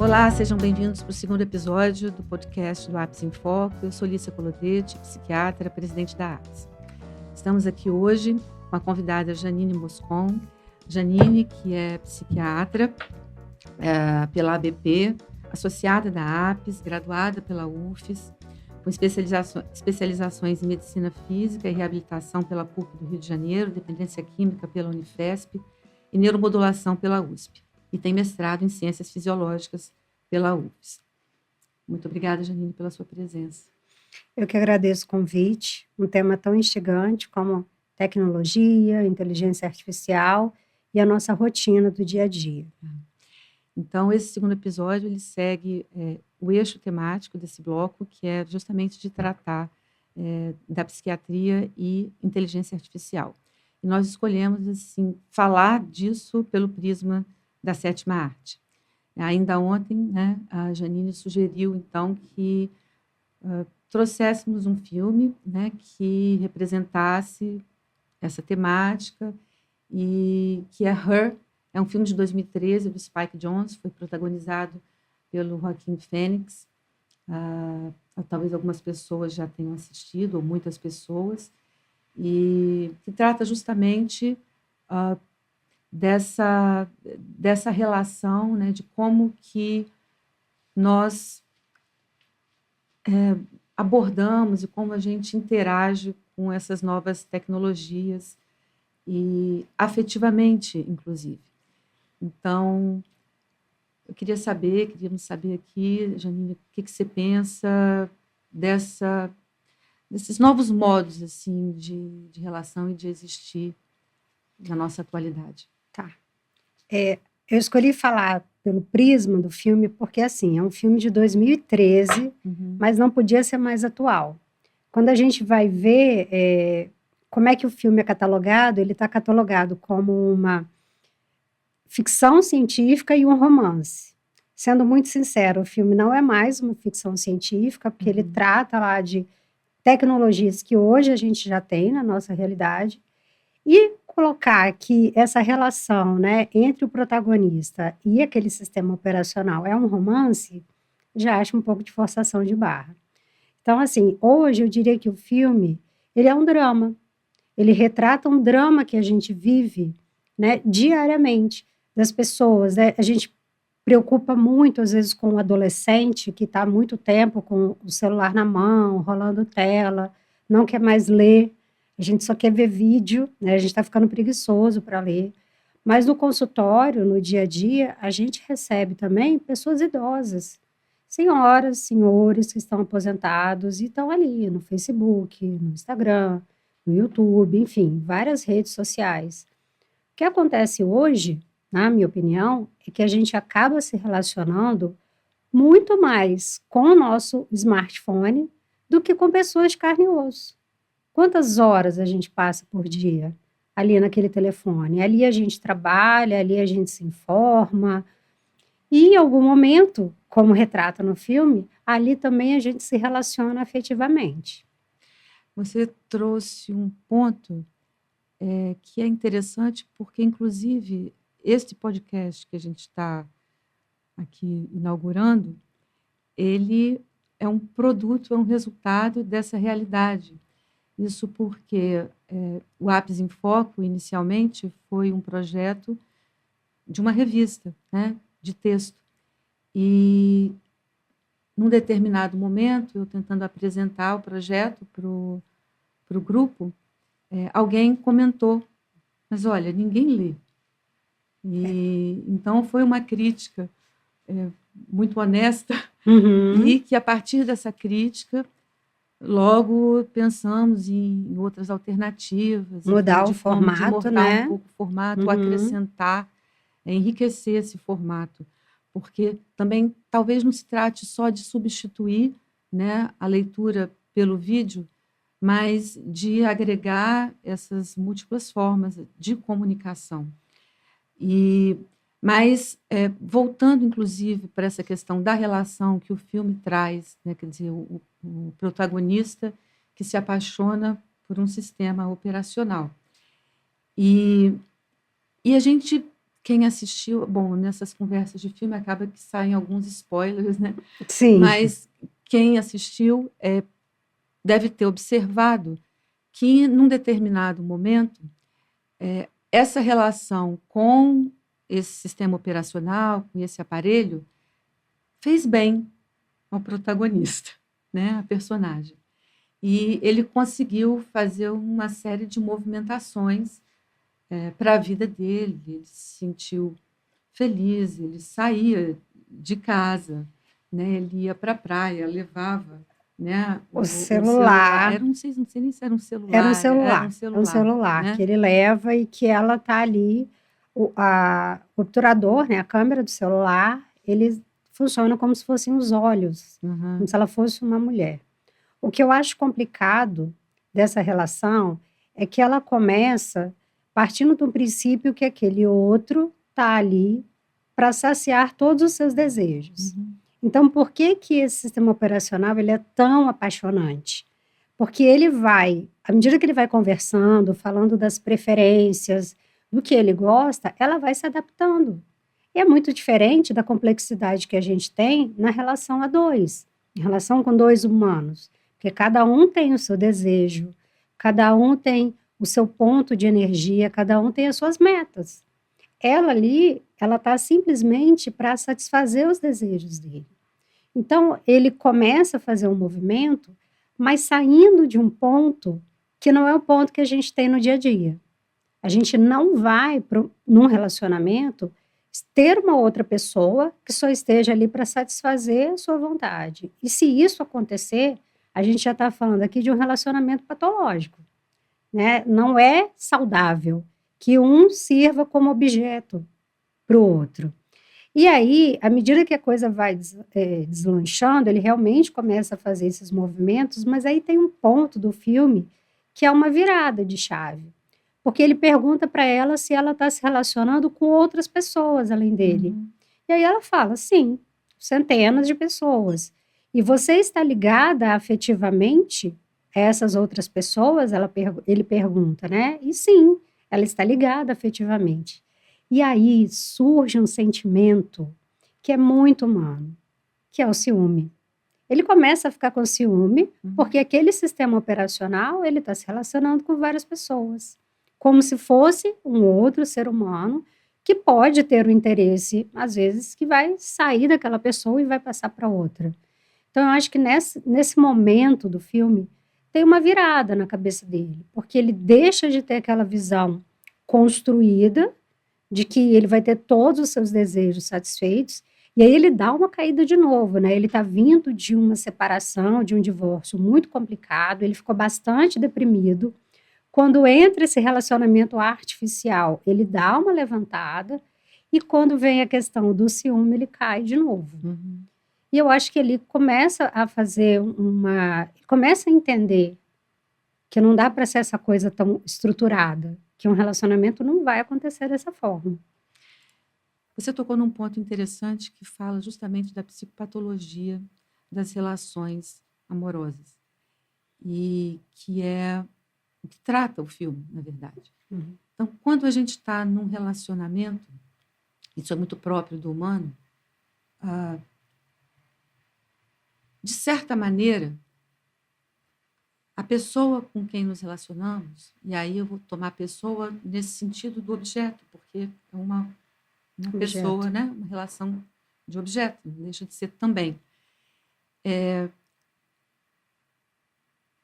Olá, sejam bem-vindos para o segundo episódio do podcast do APS em Foco. Eu sou Lícia Colodete, psiquiatra, presidente da APS. Estamos aqui hoje com a convidada Janine Moscon. Janine, que é psiquiatra pela ABP, associada da APS, graduada pela UFES, com especializações em medicina física e reabilitação pela PUC do Rio de Janeiro, dependência química pela Unifesp e neuromodulação pela USP. E tem mestrado em ciências fisiológicas pela UFES. Muito obrigada, Janine, pela sua presença. Eu que agradeço o convite, um tema tão instigante como tecnologia, inteligência artificial e a nossa rotina do dia a dia. Então, esse segundo episódio, ele segue o eixo temático desse bloco, que é justamente de tratar da psiquiatria e inteligência artificial. E nós escolhemos, assim, falar disso pelo prisma da sétima arte. Ainda ontem, né, a Janine sugeriu, então, que trouxéssemos um filme, né, que representasse essa temática, e que é Her. É um filme de 2013, do Spike Jonze, foi protagonizado pelo Joaquin Phoenix. Talvez algumas pessoas já tenham assistido, ou muitas pessoas, e que trata justamente dessa relação, né, de como que nós abordamos e como a gente interage com essas novas tecnologias, e afetivamente, inclusive. Então, queríamos saber aqui, Janine, o que você pensa desses novos modos assim, de relação e de existir na nossa atualidade. Tá. Eu escolhi falar pelo prisma do filme porque, assim, é um filme de 2013, mas não podia ser mais atual. Quando a gente vai ver como é que o filme é catalogado, ele está catalogado como uma ficção científica e um romance. Sendo muito sincero, o filme não é mais uma ficção científica, porque ele trata lá de tecnologias que hoje a gente já tem na nossa realidade, e colocar que essa relação, né, entre o protagonista e aquele sistema operacional é um romance, já acho um pouco de forçação de barra. Então, assim, hoje eu diria que o filme, ele é um drama. Ele retrata um drama que a gente vive, né, diariamente, das pessoas, né? A gente preocupa muito, às vezes, com o adolescente que está há muito tempo com o celular na mão, rolando tela, não quer mais ler, a gente só quer ver vídeo, né? A gente está ficando preguiçoso para ler. Mas no consultório, no dia a dia, a gente recebe também pessoas idosas, senhoras, senhores que estão aposentados e estão ali no Facebook, no Instagram, no YouTube, enfim, várias redes sociais. O que acontece hoje, na minha opinião, é que a gente acaba se relacionando muito mais com o nosso smartphone do que com pessoas de carne e osso. Quantas horas a gente passa por dia ali naquele telefone? Ali a gente trabalha, ali a gente se informa, e em algum momento, como retrata no filme, ali também a gente se relaciona afetivamente. Você trouxe um ponto que é interessante, porque, inclusive, este podcast que a gente está aqui inaugurando, ele é um produto, é um resultado dessa realidade. Isso porque o APS em Foco, inicialmente, foi um projeto de uma revista, né, de texto. E, num determinado momento, eu tentando apresentar o projeto para o grupo, alguém comentou, mas olha, ninguém lê. E então foi uma crítica muito honesta, e que a partir dessa crítica logo pensamos em outras alternativas, Mudar enfim, o formato, de mudar né? um pouco o formato, acrescentar, enriquecer esse formato, porque também talvez não se trate só de substituir, né, a leitura pelo vídeo, mas de agregar essas múltiplas formas de comunicação. Mas, voltando, inclusive, para essa questão da relação que o filme traz, né, quer dizer, o protagonista que se apaixona por um sistema operacional. E a gente quem assistiu, bom, nessas conversas de filme acaba que saem alguns spoilers, né? Sim. Mas quem assistiu deve ter observado que, num determinado momento, essa relação com esse sistema operacional, com esse aparelho, fez bem ao protagonista, né, a personagem. E ele conseguiu fazer uma série de movimentações para a vida dele. Ele se sentiu feliz, ele saía de casa, né, ele ia para a praia, levava, né, O celular. celular. Não sei nem se era um celular. Era um Era um celular. É um celular, né? que ele leva e que ela está ali. O obturador, né, a câmera do celular, ele funciona como se fossem os olhos, Uhum. como se ela fosse uma mulher. O que eu acho complicado dessa relação é que ela começa partindo do princípio que aquele outro está ali para saciar todos os seus desejos. Uhum. Então, por que que esse sistema operacional ele é tão apaixonante? Porque ele vai, à medida que ele vai conversando, falando das preferências, do que ele gosta, ela vai se adaptando. E é muito diferente da complexidade que a gente tem na relação a dois, em relação com dois humanos. Porque cada um tem o seu desejo, cada um tem o seu ponto de energia, cada um tem as suas metas. Ela ali, ela está simplesmente para satisfazer os desejos dele. Então, ele começa a fazer um movimento, mas saindo de um ponto que não é o ponto que a gente tem no dia a dia. A gente não vai, num relacionamento, ter uma outra pessoa que só esteja ali para satisfazer a sua vontade. E se isso acontecer, a gente já está falando aqui de um relacionamento patológico, né? Não é saudável que um sirva como objeto para o outro. E aí, à medida que a coisa vai deslanchando, ele realmente começa a fazer esses movimentos, mas aí tem um ponto do filme que é uma virada de chave. Porque ele pergunta para ela se ela está se relacionando com outras pessoas além dele. Uhum. E aí ela fala, sim, centenas de pessoas. E você está ligada afetivamente a essas outras pessoas? Ele pergunta, né? E sim, ela está ligada afetivamente. E aí surge um sentimento que é muito humano, que é o ciúme. Ele começa a ficar com ciúme, porque aquele sistema operacional, ele está se relacionando com várias pessoas, como se fosse um outro ser humano que pode ter um interesse, às vezes, que vai sair daquela pessoa e vai passar para outra. Então, eu acho que nesse momento do filme, tem uma virada na cabeça dele, porque ele deixa de ter aquela visão construída de que ele vai ter todos os seus desejos satisfeitos, e aí ele dá uma caída de novo, né? Ele está vindo de uma separação, de um divórcio muito complicado, ele ficou bastante deprimido. Quando entra esse relacionamento artificial, ele dá uma levantada, e quando vem a questão do ciúme, ele cai de novo. Uhum. E eu acho que ele começa a fazer começa a entender que não dá para ser essa coisa tão estruturada, que um relacionamento não vai acontecer dessa forma. Você tocou num ponto interessante que fala justamente da psicopatologia das relações amorosas. E que é o que trata o filme, na verdade. Uhum. Então, quando a gente está num relacionamento, isso é muito próprio do humano, de certa maneira, a pessoa com quem nos relacionamos, e aí eu vou tomar a pessoa nesse sentido do objeto, porque é uma pessoa, né? Uma relação de objeto, não deixa de ser também. É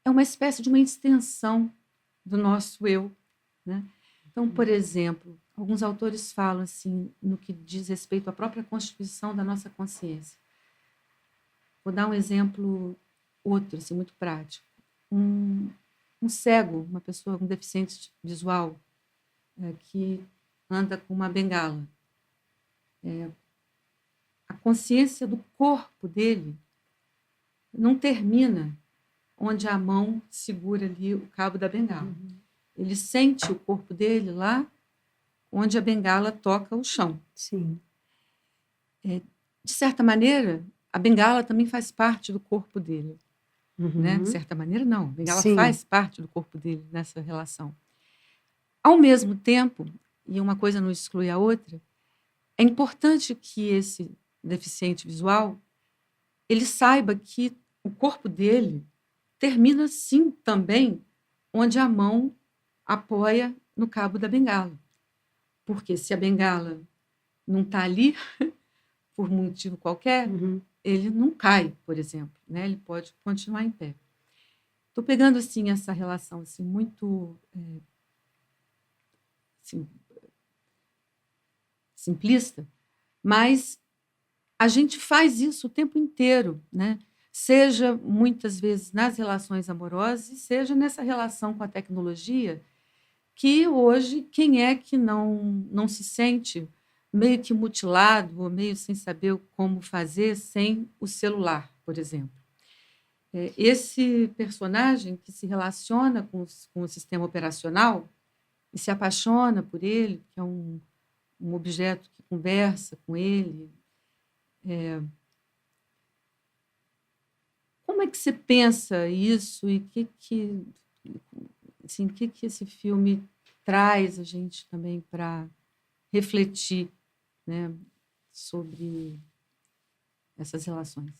uma espécie de uma extensão do nosso eu, né? Então, por exemplo, alguns autores falam assim, no que diz respeito à própria constituição da nossa consciência. Vou dar um exemplo outro, assim, muito prático. Um cego, uma pessoa com deficiência visual, que anda com uma bengala. A consciência do corpo dele não termina onde a mão segura ali o cabo da bengala. Uhum. Ele sente o corpo dele lá onde a bengala toca o chão. Sim. De certa maneira, a bengala também faz parte do corpo dele. Uhum. Né? De certa maneira, não. A bengala Sim. faz parte do corpo dele nessa relação. Ao mesmo tempo, e uma coisa não exclui a outra, é importante que esse deficiente visual ele saiba que o corpo dele termina, sim, também onde a mão apoia no cabo da bengala. Porque se a bengala não está ali, por motivo qualquer, ele não cai, por exemplo, né? Ele pode continuar em pé. Estou pegando assim essa relação assim muito assim, simplista, mas a gente faz isso o tempo inteiro, né? Seja muitas vezes nas relações amorosas, seja nessa relação com a tecnologia, que hoje quem é que não se sente meio que mutilado ou meio sem saber como fazer sem o celular, por exemplo. Esse personagem que se relaciona com o sistema operacional e se apaixona por ele, que é um objeto que conversa com ele. Como é que você pensa isso e assim, que esse filme traz a gente também para refletir, né, sobre essas relações?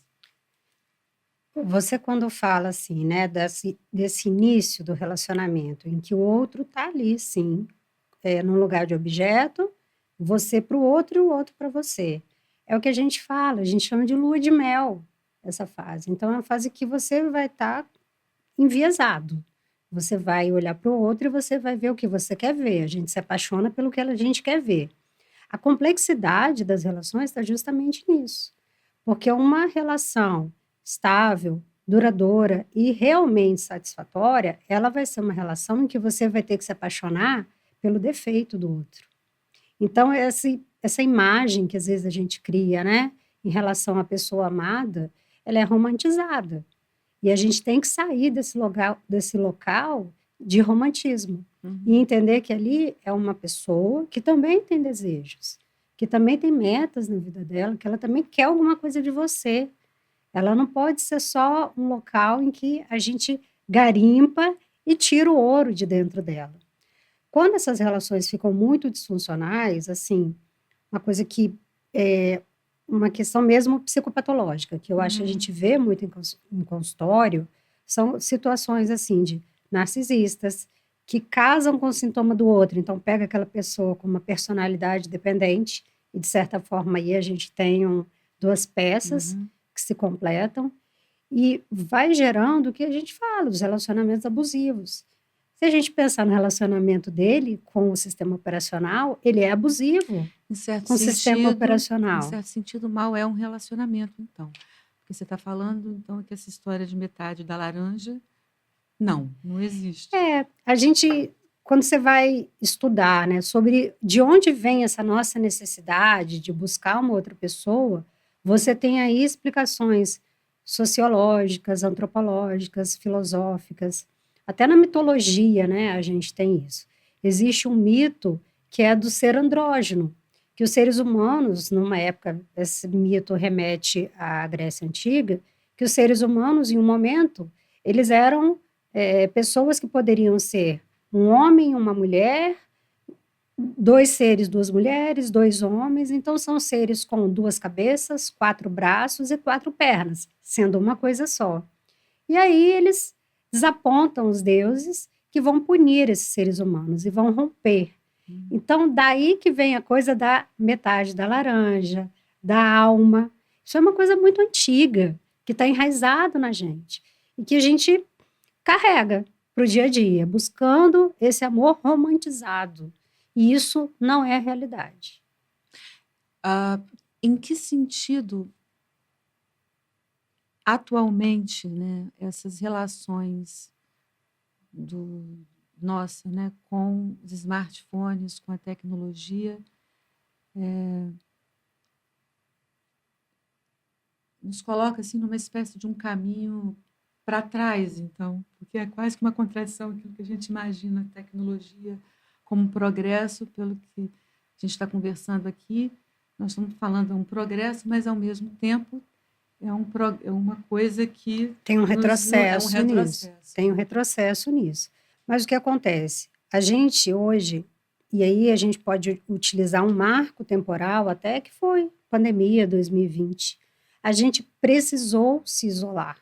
Você, quando fala assim, né, desse início do relacionamento, em que o outro está ali, sim, num lugar de objeto, você para o outro e o outro para você. É o que a gente fala, a gente chama de lua de mel, essa fase. Então, é uma fase que você vai estar enviesado. Você vai olhar para o outro e você vai ver o que você quer ver. A gente se apaixona pelo que a gente quer ver. A complexidade das relações está justamente nisso. Porque uma relação estável, duradoura e realmente satisfatória, ela vai ser uma relação em que você vai ter que se apaixonar pelo defeito do outro. Então, essa imagem que às vezes a gente cria, né, em relação à pessoa amada, ela é romantizada. E a gente tem que sair desse local de romantismo e entender que ali é uma pessoa que também tem desejos, que também tem metas na vida dela, que ela também quer alguma coisa de você. Ela não pode ser só um local em que a gente garimpa e tira o ouro de dentro dela. Quando essas relações ficam muito disfuncionais, assim, uma coisa que é uma questão mesmo psicopatológica, que eu acho que a gente vê muito em consultório, são situações assim de narcisistas que casam com o sintoma do outro. Então, pega aquela pessoa com uma personalidade dependente e, de certa forma, aí a gente tem duas peças que se completam e vai gerando o que a gente fala, os relacionamentos abusivos. Se a gente pensar no relacionamento dele com o sistema operacional, ele é abusivo com o sistema operacional. Em certo sentido, mal é um relacionamento, então. Porque você está falando, então, que essa história de metade da laranja, não existe. A gente, quando você vai estudar, né, sobre de onde vem essa nossa necessidade de buscar uma outra pessoa, você tem aí explicações sociológicas, antropológicas, filosóficas. Até na mitologia, né, a gente tem isso. Existe um mito que é do ser andrógeno, que os seres humanos, numa época, esse mito remete à Grécia Antiga, que os seres humanos, em um momento, eles eram pessoas que poderiam ser um homem e uma mulher, dois seres, duas mulheres, dois homens, então são seres com duas cabeças, quatro braços e quatro pernas, sendo uma coisa só. E aí eles desapontam os deuses que vão punir esses seres humanos e vão romper. Então, daí que vem a coisa da metade da laranja, da alma. Isso é uma coisa muito antiga, que está enraizado na gente. E que a gente carrega para o dia a dia, buscando esse amor romantizado. E isso não é a realidade. Em que sentido, atualmente, né, essas relações né, com os smartphones, com a tecnologia, nos coloca assim numa espécie de um caminho para trás, então, porque é quase que uma contradição aquilo que a gente imagina a tecnologia como progresso, pelo que a gente está conversando aqui. Nós estamos falando de um progresso, mas ao mesmo tempo é uma coisa que tem um retrocesso nisso. Tem um retrocesso nisso. Mas o que acontece? A gente hoje, e aí a gente pode utilizar um marco temporal até que foi pandemia 2020. A gente precisou se isolar.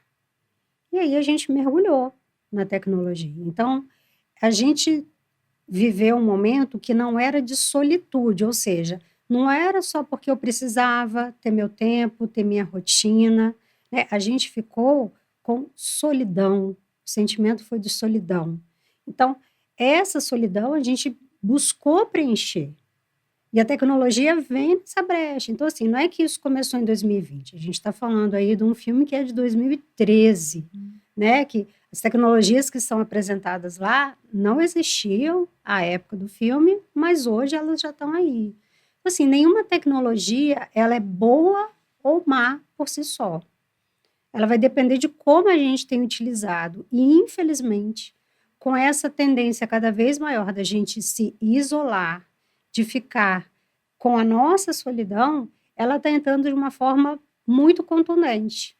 E aí a gente mergulhou na tecnologia. Então, a gente viveu um momento que não era de solitude, ou seja, não era só porque eu precisava ter meu tempo, ter minha rotina, né? A gente ficou com solidão, o sentimento foi de solidão. Então, essa solidão a gente buscou preencher. E a tecnologia vem nessa brecha. Então, assim, não é que isso começou em 2020. A gente está falando aí de um filme que é de 2013, né? Que as tecnologias que são apresentadas lá não existiam à época do filme, mas hoje elas já estão aí. Assim, nenhuma tecnologia, ela é boa ou má por si só. Ela vai depender de como a gente tem utilizado. E, infelizmente, com essa tendência cada vez maior da gente se isolar, de ficar com a nossa solidão, ela está entrando de uma forma muito contundente.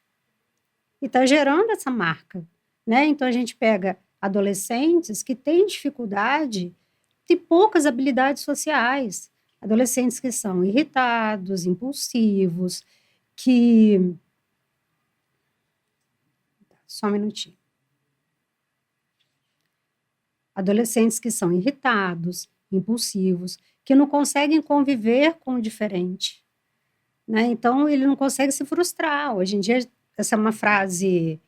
E está gerando essa marca, né? Então, a gente pega adolescentes que têm dificuldade e poucas habilidades sociais. Adolescentes que são irritados, impulsivos, que... Só um minutinho. Adolescentes que são irritados, impulsivos, que não conseguem conviver com o diferente, né? Então, ele não consegue se frustrar. Hoje em dia, essa é uma frase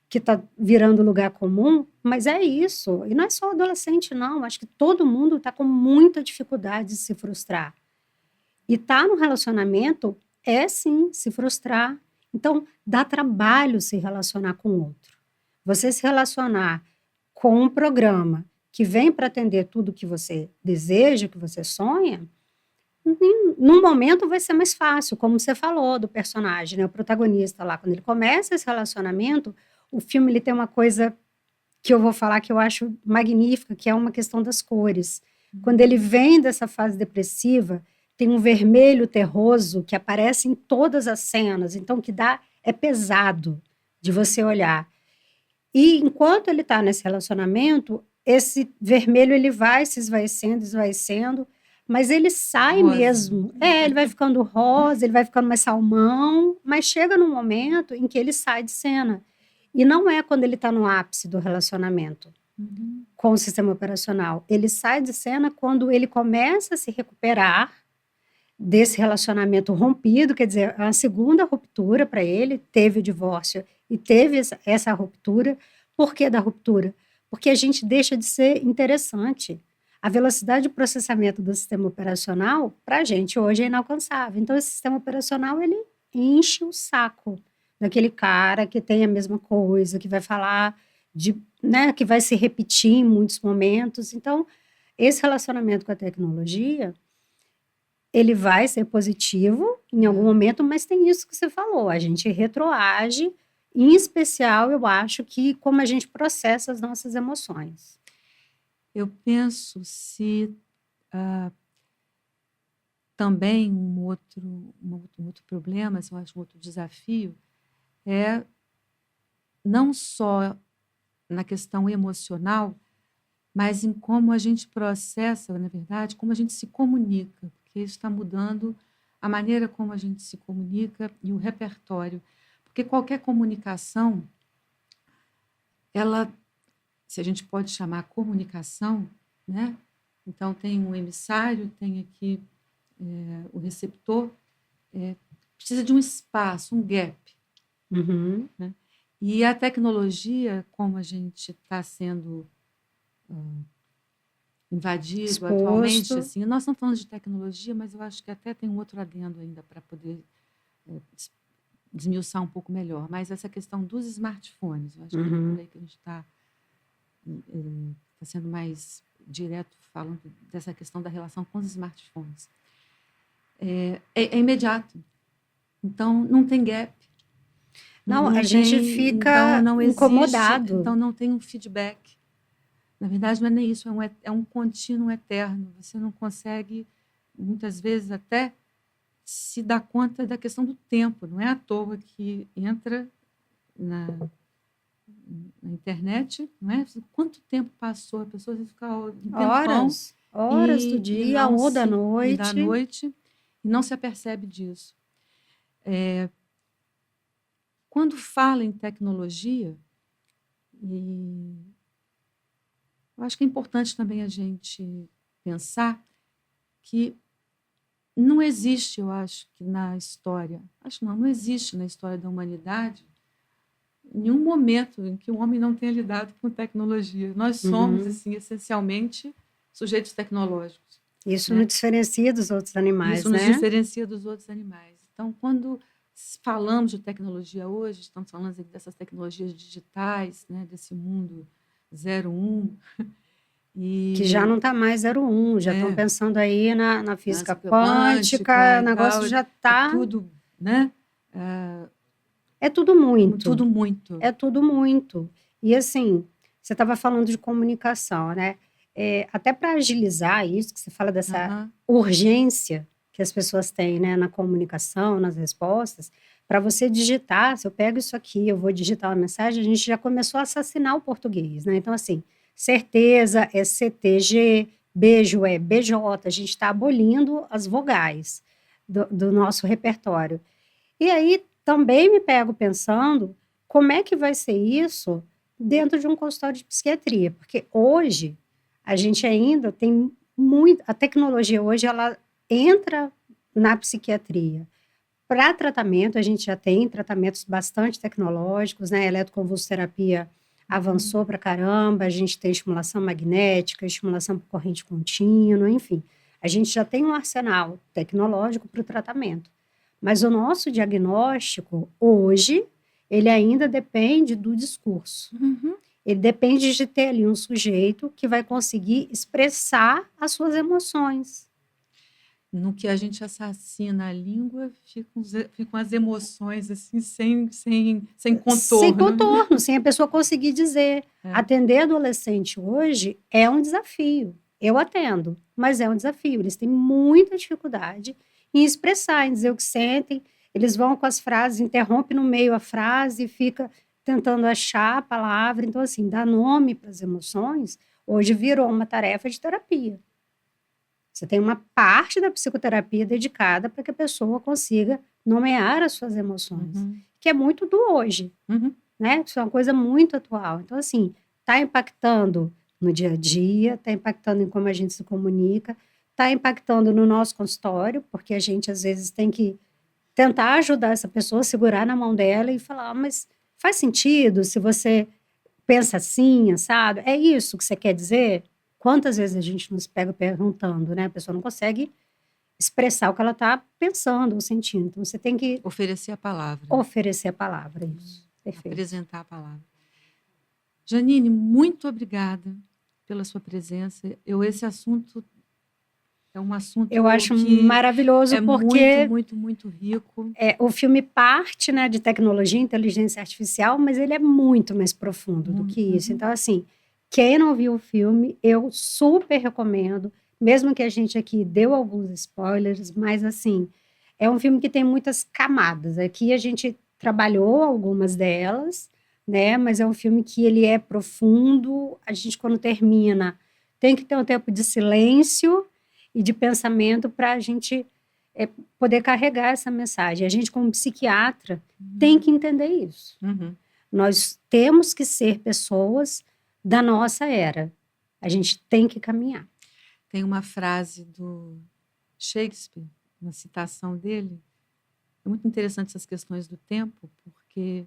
que está virando lugar comum, mas é isso. E não é só adolescente, não. Acho que todo mundo está com muita dificuldade de se frustrar. E estar no relacionamento é, sim, se frustrar. Então, dá trabalho se relacionar com o outro. Você se relacionar com um programa que vem para atender tudo que você deseja, que você sonha, num momento vai ser mais fácil, como você falou do personagem, né? O protagonista lá, quando ele começa esse relacionamento, o filme ele tem uma coisa que eu vou falar que eu acho magnífica, que é uma questão das cores. Quando ele vem dessa fase depressiva, tem um vermelho terroso que aparece em todas as cenas, então que dá, é pesado de você olhar. E enquanto ele está nesse relacionamento, esse vermelho ele vai se esvaecendo, mas ele sai Rosa. mesmo. Ele vai ficando rosa, ele vai ficando mais salmão, mas chega num momento em que ele sai de cena. E não é quando ele está no ápice do relacionamento com o sistema operacional. Ele sai de cena quando ele começa a se recuperar desse relacionamento rompido, quer dizer, é uma segunda ruptura para ele, teve o divórcio e teve essa ruptura. Por que da ruptura? Porque a gente deixa de ser interessante. A velocidade de processamento do sistema operacional, para a gente, hoje é inalcançável. Então, esse sistema operacional, ele enche o saco daquele cara que tem a mesma coisa, que vai falar, né, que vai se repetir em muitos momentos. Então, esse relacionamento com a tecnologia, ele vai ser positivo em algum momento, mas tem isso que você falou, a gente retroage, em especial, eu acho que como a gente processa as nossas emoções. Eu penso se também um outro problema, assim, eu acho um outro desafio, é não só na questão emocional, mas em como a gente processa, na verdade, como a gente se comunica, porque isso está mudando a maneira como a gente se comunica e o repertório. Porque qualquer comunicação, ela, se a gente pode chamar comunicação, né? Então, tem um emissário, tem aqui o receptor, precisa de um espaço, um gap. Né? E a tecnologia, como a gente está sendo invadido Exposto. Atualmente, assim, nós estamos falando de tecnologia, mas eu acho que até tem um outro adendo ainda para poder desmiuçar um pouco melhor. Mas essa questão dos smartphones, eu acho que é por aí que a gente está sendo mais direto falando dessa questão da relação com os smartphones. É imediato. Então, não tem gap. Não, a gente fica então, não incomodado. Existe, então, não tem um feedback. Na verdade, não é nem isso, é um contínuo eterno. Você não consegue, muitas vezes, até se dar conta da questão do tempo. Não é à toa que entra na internet, não é? Quanto tempo passou? A pessoa fica um tempão Horas. Horas do e dia não ou da se, e da noite. noite, e não se apercebe disso. Quando fala em tecnologia, e eu acho que é importante também a gente pensar que não existe, eu acho que na história, não existe na história da humanidade nenhum momento em que o homem não tenha lidado com tecnologia. Nós somos, assim, essencialmente sujeitos tecnológicos. Isso Né? nos diferencia dos outros animais, Isso né? nos diferencia dos outros animais. Então, quando falamos de tecnologia hoje, estamos falando dessas tecnologias digitais, né, desse mundo 01. Que já não está mais 01, já estão pensando aí na física quântica, o negócio já está... É tudo, né? É tudo muito. Tudo muito. É tudo muito. E assim, você estava falando de comunicação, né? Até para agilizar isso, que você fala dessa urgência que as pessoas têm, né, na comunicação, nas respostas, para você digitar, se eu pego isso aqui, eu vou digitar uma mensagem, a gente já começou a assassinar o português, né? Então, assim, certeza é CTG, beijo é BJ, a gente está abolindo as vogais do nosso repertório. E aí, também me pego pensando como é que vai ser isso dentro de um consultório de psiquiatria, porque hoje a gente ainda tem muito, a tecnologia hoje ela entra na psiquiatria. Para tratamento, a gente já tem tratamentos bastante tecnológicos, né? A eletroconvulsoterapia avançou para caramba, a gente tem estimulação magnética, estimulação por corrente contínua, enfim. A gente já tem um arsenal tecnológico para o tratamento. Mas o nosso diagnóstico, hoje, ele ainda depende do discurso. Ele depende de ter ali um sujeito que vai conseguir expressar as suas emoções. No que a gente assassina a língua, ficam as emoções assim, sem contorno. Sem contorno, sem a pessoa conseguir dizer. Atender adolescente hoje é um desafio. Eu atendo, mas é um desafio. Eles têm muita dificuldade em expressar, em dizer o que sentem. Eles vão com as frases, interrompe no meio a frase, fica tentando achar a palavra. Então, assim, dar nome para as emoções, hoje virou uma tarefa de terapia. Você tem uma parte da psicoterapia dedicada para que a pessoa consiga nomear as suas emoções, que é muito do hoje, né? Isso é uma coisa muito atual. Então, assim, está impactando no dia a dia, está impactando em como a gente se comunica, está impactando no nosso consultório, porque a gente, às vezes, tem que tentar ajudar essa pessoa, segurar na mão dela e falar, mas faz sentido se você pensa assim, sabe? É isso que você quer dizer? Quantas vezes a gente nos pega perguntando, né? A pessoa não consegue expressar o que ela está pensando ou sentindo. Então, você tem que... Oferecer a palavra. Oferecer a palavra, isso. Perfeito. Apresentar a palavra. Janine, muito obrigada pela sua presença. Esse assunto é um assunto eu acho que maravilhoso porque muito rico. O filme parte, né, de tecnologia e inteligência artificial, mas ele é muito mais profundo do que isso. Então, assim, quem não viu o filme, eu super recomendo, mesmo que a gente aqui deu alguns spoilers, mas, assim, é um filme que tem muitas camadas. Aqui a gente trabalhou algumas delas, né, mas é um filme que ele é profundo. A gente, quando termina, tem que ter um tempo de silêncio e de pensamento para a gente poder carregar essa mensagem. A gente, como psiquiatra, tem que entender isso. Nós temos que ser pessoas da nossa era. A gente tem que caminhar. Tem uma frase do Shakespeare, uma citação dele. É muito interessante essas questões do tempo, porque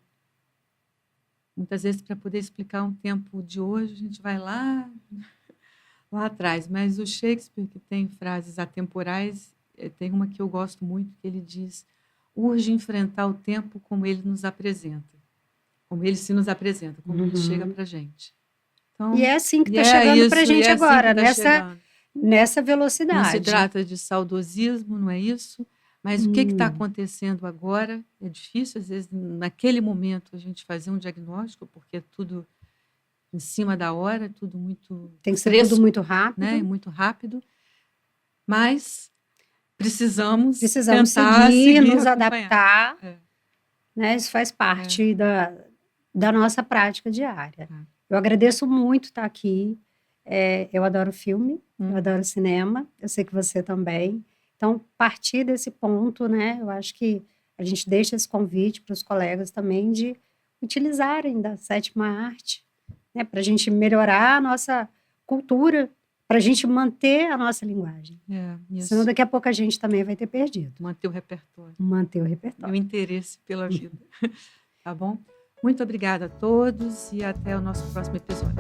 muitas vezes, para poder explicar um tempo de hoje, a gente vai lá atrás. Mas o Shakespeare, que tem frases atemporais, tem uma que eu gosto muito, que ele diz: urge enfrentar o tempo como ele nos apresenta, como ele se nos apresenta, como ele chega para a gente. Então, e é assim que está chegando para a gente agora, nessa velocidade. Não se trata de saudosismo, não é isso? Mas o que está acontecendo agora é difícil, às vezes, naquele momento, a gente fazer um diagnóstico, porque é tudo em cima da hora, tudo muito tem que ser tudo muito rápido. Né? Muito rápido. Mas precisamos tentar seguir, nos adaptar. Né? Isso faz parte da nossa prática diária. Eu agradeço muito estar aqui. eu adoro filme, eu adoro cinema, eu sei que você também. Então, partir desse ponto, né, eu acho que a gente deixa esse convite para os colegas também de utilizarem da sétima arte, né, para a gente melhorar a nossa cultura, para a gente manter a nossa linguagem. Senão daqui a pouco a gente também vai ter perdido. Manter o repertório. Manter o repertório. E o interesse pela vida. Tá bom? Muito obrigada a todos e até o nosso próximo episódio.